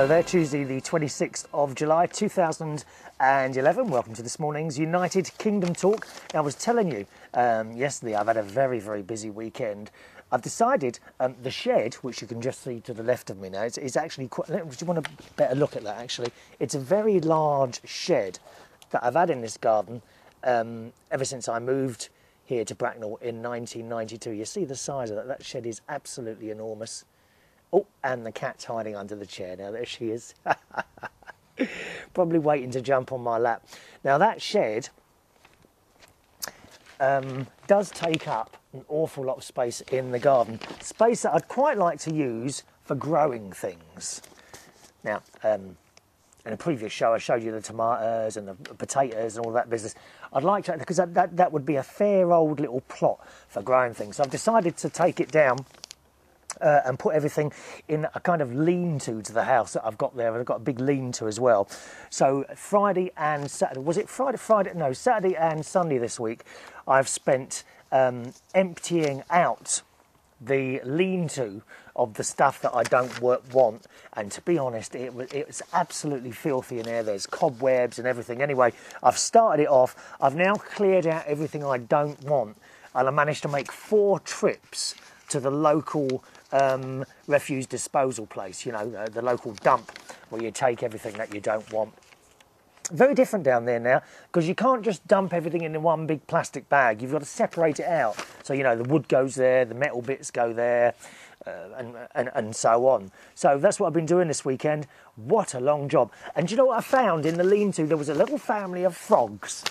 there, Tuesday the 26th of July 2011. Welcome to this morning's United Kingdom Talk. Now, I was telling you yesterday I've had a very, very busy weekend. I've decided the shed, which you can just see to the left of me now, is actually quite... Do you want a better look at that, actually? It's a very large shed that I've had in this garden ever since I moved here to Bracknell in 1992. You see the size of that? That shed is absolutely enormous. Oh, and the cat's hiding under the chair now. There she is. Probably waiting to jump on my lap. Now, that shed does take up an awful lot of space in the garden. Space that I'd quite like to use for growing things. Now, in a previous show, I showed you the tomatoes and the potatoes and all that business. I'd like to, because that would be a fair old little plot for growing things. So I've decided to take it down and put everything in a kind of lean-to the house that I've got there. I've got a big lean-to as well. So Friday and Saturday, was it Friday? No, Saturday and Sunday this week, I've spent emptying out the lean-to of the stuff that I don't want. And to be honest, it was absolutely filthy in there. There's cobwebs and everything. Anyway, I've started it off. I've now cleared out everything I don't want. And I managed to make 4 trips to the local refuse disposal place, you know, the local dump where you take everything that you don't want. Very different down there now, because you can't just dump everything in one big plastic bag. You've got to separate it out. So, you know, the wood goes there, the metal bits go there, and so on. So that's what I've been doing this weekend. What a long job. And do you know what I found in the lean-to? There was a little family of frogs,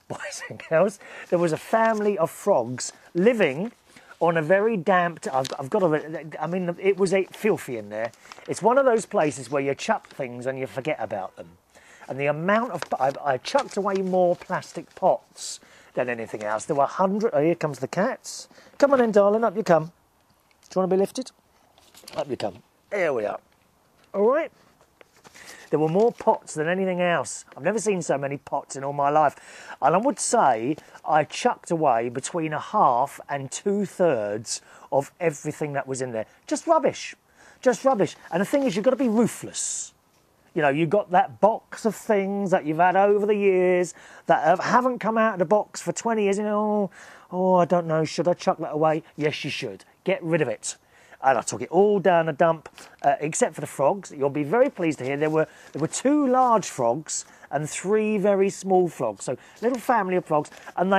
boys and girls. There was a family of frogs living on a very damp... I've got to... I mean, it was filthy in there. It's one of those places where you chuck things and you forget about them. And the amount of... I chucked away more plastic pots than anything else. There were 100... Oh, here comes the cats. Come on in, darling. Up you come. Do you want to be lifted? Up you come. Here we are. All right. There were more pots than anything else. I've never seen so many pots in all my life. And I would say I chucked away between 1/2 and 2/3 of everything that was in there. Just rubbish. Just rubbish. And the thing is, you've got to be ruthless. You know, you've got that box of things that you've had over the years that haven't come out of the box for 20 years. You know, oh, I don't know, should I chuck that away? Yes, you should. Get rid of it. And I took it all down the dump, except for the frogs. You'll be very pleased to hear there were 2 large frogs and 3 very small frogs. So little family of frogs, and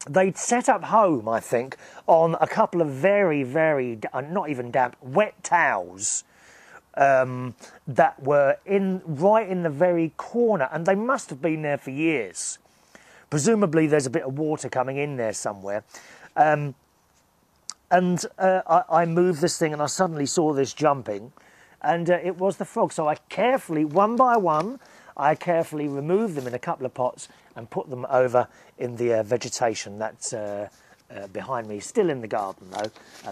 they'd set up home, I think, on a couple of very, very, not even damp, wet towels that were right in the very corner, and they must have been there for years. Presumably there's a bit of water coming in there somewhere. And I moved this thing and I suddenly saw this jumping, and it was the frog. So I carefully, one by one, I carefully removed them in a couple of pots and put them over in the vegetation that's behind me, still in the garden though.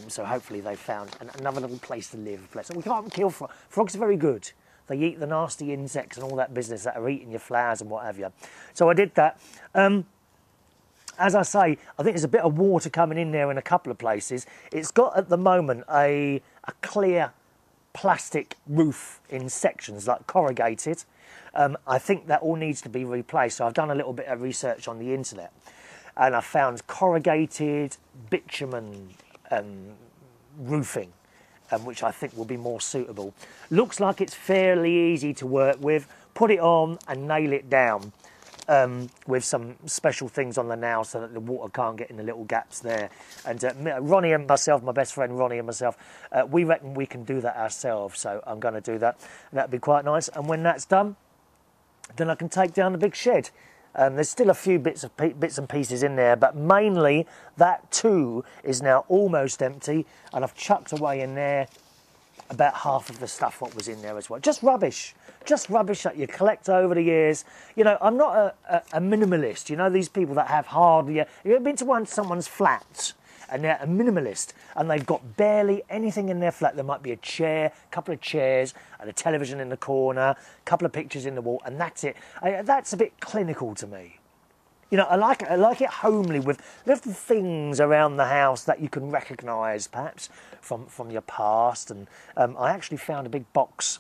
So hopefully they found another little place to live. We can't kill frogs. Frogs are very good. They eat the nasty insects and all that business that are eating your flowers and what have you. So I did that. As I say, I think there's a bit of water coming in there in a couple of places. It's got, at the moment, a clear plastic roof in sections, like corrugated. I think that all needs to be replaced. So I've done a little bit of research on the internet, and I found corrugated bitumen roofing, which I think will be more suitable. Looks like it's fairly easy to work with. Put it on and nail it down. With some special things on the nail so that the water can't get in the little gaps there. And Ronnie and myself, my best friend Ronnie and myself, we reckon we can do that ourselves, so I'm going to do that. And that'd be quite nice. And when that's done, then I can take down the big shed. There's still a few bits and pieces in there, but mainly that too is now almost empty, and I've chucked away in there about half of the stuff what was in there as well. Just rubbish that you collect over the years. You know, I'm not a minimalist. You know, these people that have hardly... Have you ever been to someone's flat and they're a minimalist and they've got barely anything in their flat? There might be a chair, a couple of chairs and a television in the corner, a couple of pictures in the wall, and that's it. That's a bit clinical to me. You know, I like it homely, with little things around the house that you can recognise, perhaps, from your past. And I actually found a big box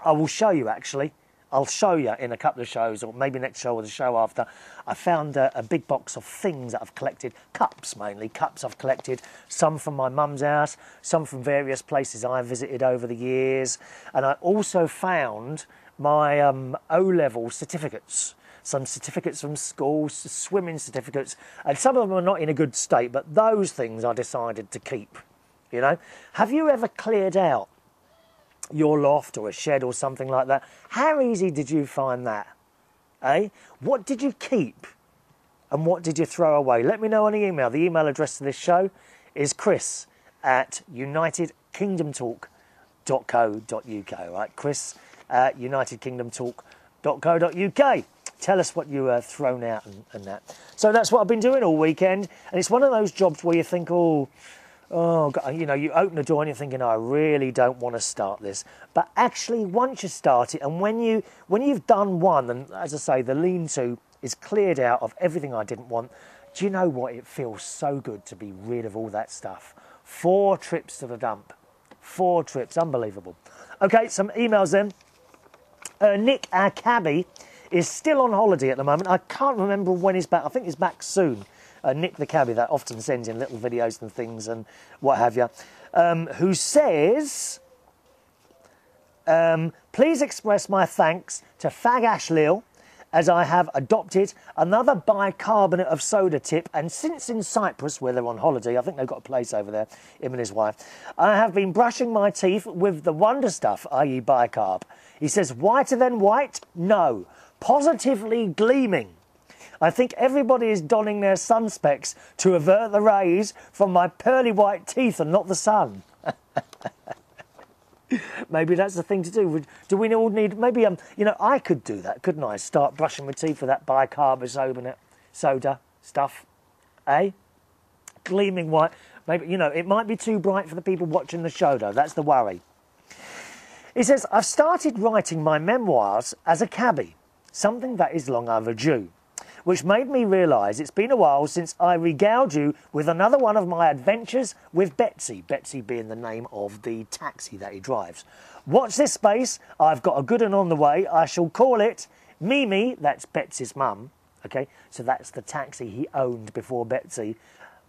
I will show you actually. I'll show you in a couple of shows, or maybe next show or the show after. I found a big box of things that I've collected, cups mainly, cups I've collected, some from my mum's house, some from various places I visited over the years. And I also found my O-level certificates, some certificates from school, swimming certificates, and some of them are not in a good state, but those things I decided to keep, you know. Have you ever cleared out your loft or a shed or something like that? How easy did you find that? Eh? What did you keep and what did you throw away? Let me know on the email. The email address to this show is chris@unitedkingdomtalk.co.uk. Right, chris@unitedkingdomtalk.co.uk. Tell us what you thrown out and that. So that's what I've been doing all weekend, and it's one of those jobs where you think, oh, God, you know, you open the door and you're thinking, I really don't want to start this. But actually, once you start it, and when you've done one, and as I say, the lean-to is cleared out of everything I didn't want, do you know what? It feels so good to be rid of all that stuff. 4 trips to the dump. 4 trips, unbelievable. Okay, some emails then. Nick, our cabbie, is still on holiday at the moment. I can't remember when he's back. I think he's back soon. Nick the cabbie, that often sends in little videos and things and what have you, who says, please express my thanks to Fag Ash Lil, as I have adopted another bicarbonate of soda tip, and since in Cyprus, where they're on holiday, I think they've got a place over there, him and his wife, I have been brushing my teeth with the wonder stuff, i.e. bicarb. He says, whiter than white? No. Positively gleaming. I think everybody is donning their sun specs to avert the rays from my pearly white teeth and not the sun. Maybe that's the thing to do. Do we all need, maybe, you know, I could do that, couldn't I? Start brushing my teeth with that bicarbonate soda stuff, eh? Gleaming white. Maybe, you know, it might be too bright for the people watching the show, though. That's the worry. He says, I've started writing my memoirs as a cabbie, something that is long overdue, which made me realise it's been a while since I regaled you with another one of my adventures with Betsy. Betsy being the name of the taxi that he drives. Watch this space. I've got a good one on the way. I shall call it Mimi. That's Betsy's mum. Okay, so that's the taxi he owned before Betsy.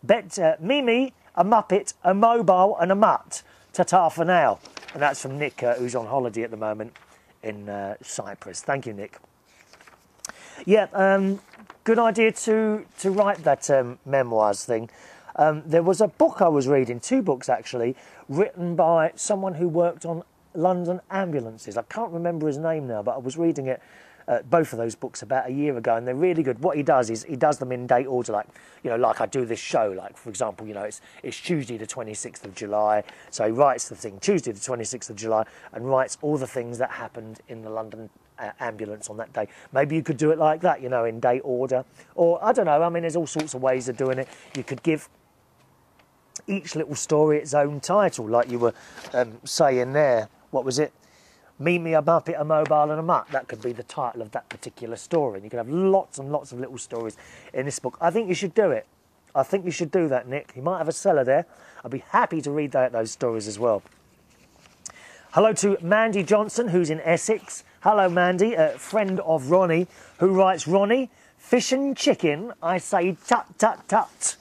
Mimi, a Muppet, a Mobile and a Mutt. Ta-ta for now. And that's from Nick, who's on holiday at the moment in Cyprus. Thank you, Nick. Yeah, good idea to write that memoirs thing. There was a book I was reading, 2 books actually, written by someone who worked on London ambulances. I can't remember his name now, but I was reading it, both of those books about a year ago, and they're really good. What he does is he does them in date order, like, you know, like I do this show. Like, for example, you know, it's Tuesday the 26th of July, so he writes the thing Tuesday the 26th of July and writes all the things that happened in the London ambulance on that day. Maybe you could do it like that, you know, in date order, or I don't know. I mean, there's all sorts of ways of doing it. You could give each little story its own title, like you were saying there. What was it? Mimi, a Muppet, a Mobile and a Mutt. That could be the title of that particular story. And you could have lots and lots of little stories in this book. I think you should do it. I think you should do that, Nick. You might have a cellar there. I'd be happy to read those stories as well. Hello to Mandy Johnson, who's in Essex. Hello, Mandy, a friend of Ronnie, who writes, Ronnie, fish and chicken, I say tut, tut, tut.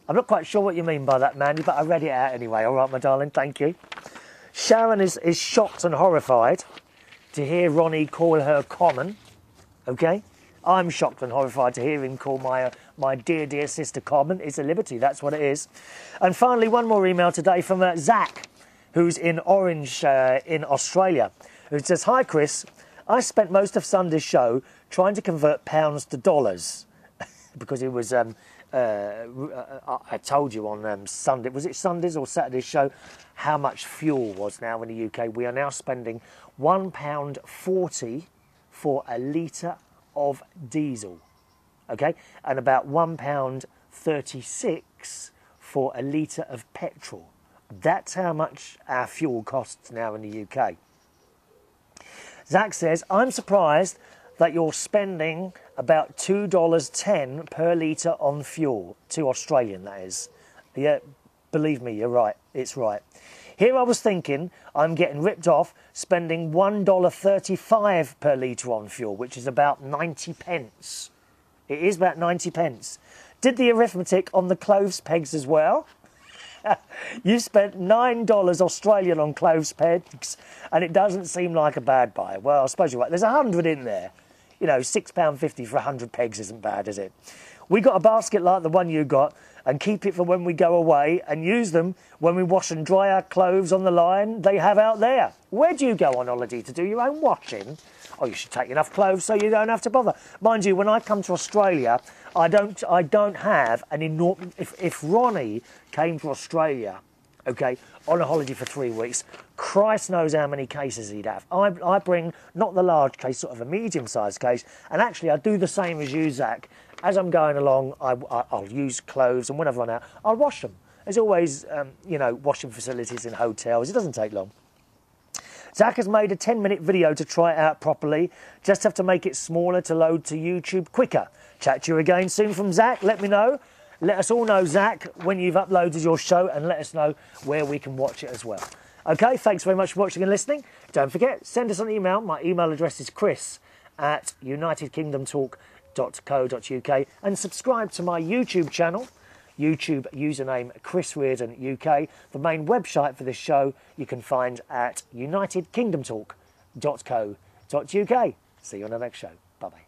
I'm not quite sure what you mean by that, Mandy, but I read it out anyway. All right, my darling, thank you. Sharon is shocked and horrified to hear Ronnie call her common, okay? I'm shocked and horrified to hear him call my dear, dear sister common. It's a liberty, that's what it is. And finally, one more email today from Zach, who's in Orange in Australia, who says, hi, Chris. I spent most of Sunday's show trying to convert pounds to dollars because it was, I told you on Sunday, was it Sunday's or Saturday's show, how much fuel was now in the UK. We are now spending £1.40 for a litre of diesel, okay, and about £1.36 for a litre of petrol. That's how much our fuel costs now in the UK. Zach says, I'm surprised that you're spending about $2.10 per litre on fuel, 2 Australian that is. Yeah, believe me, you're right, it's right. Here I was thinking I'm getting ripped off spending $1.35 per litre on fuel, which is about 90 pence. It is about 90 pence. Did the arithmetic on the clothes pegs as well. You spent $9 Australian on clothes pegs, and it doesn't seem like a bad buy. Well, I suppose you're right. There's 100 in there. You know, £6.50 for 100 pegs isn't bad, is it? We got a basket like the one you got, and keep it for when we go away, and use them when we wash and dry our clothes on the line they have out there. Where do you go on holiday to do your own washing? Oh, you should take enough clothes so you don't have to bother. Mind you, when I come to Australia, I don't have an enormous... If Ronnie came to Australia, okay, on a holiday for 3 weeks, Christ knows how many cases he'd have. I bring not the large case, sort of a medium-sized case, and actually I do the same as you, Zach. As I'm going along, I'll use clothes, and when I've run out, I'll wash them. There's always, you know, washing facilities in hotels. It doesn't take long. Zach has made a 10-minute video to try it out properly. Just have to make it smaller to load to YouTube quicker. Chat to you again soon from Zach. Let me know. Let us all know, Zach, when you've uploaded your show, and let us know where we can watch it as well. OK, thanks very much for watching and listening. Don't forget, send us an email. My email address is chris@unitedkingdomtalk.co.uk, and subscribe to my YouTube channel. YouTube username Chris Reardon UK. The main website for this show you can find at unitedkingdomtalk.co.uk. See you on the next show. Bye-bye.